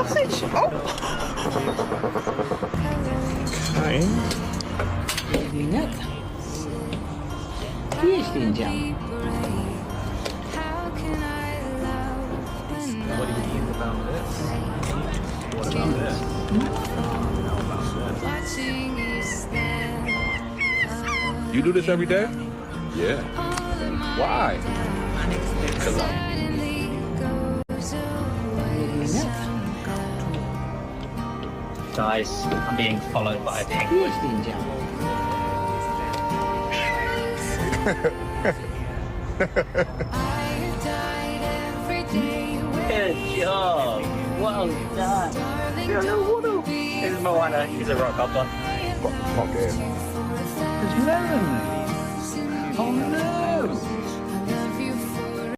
sausage. Oh. Okay. Ingat. Jeźdź What do you think about this? What about this? You do this every day? Yeah. Why? Because Guys, I'm being followed by a penguin. Good job. Well done. This is Moana. She's a rock hopper. fuck that. It's melon. Oh no.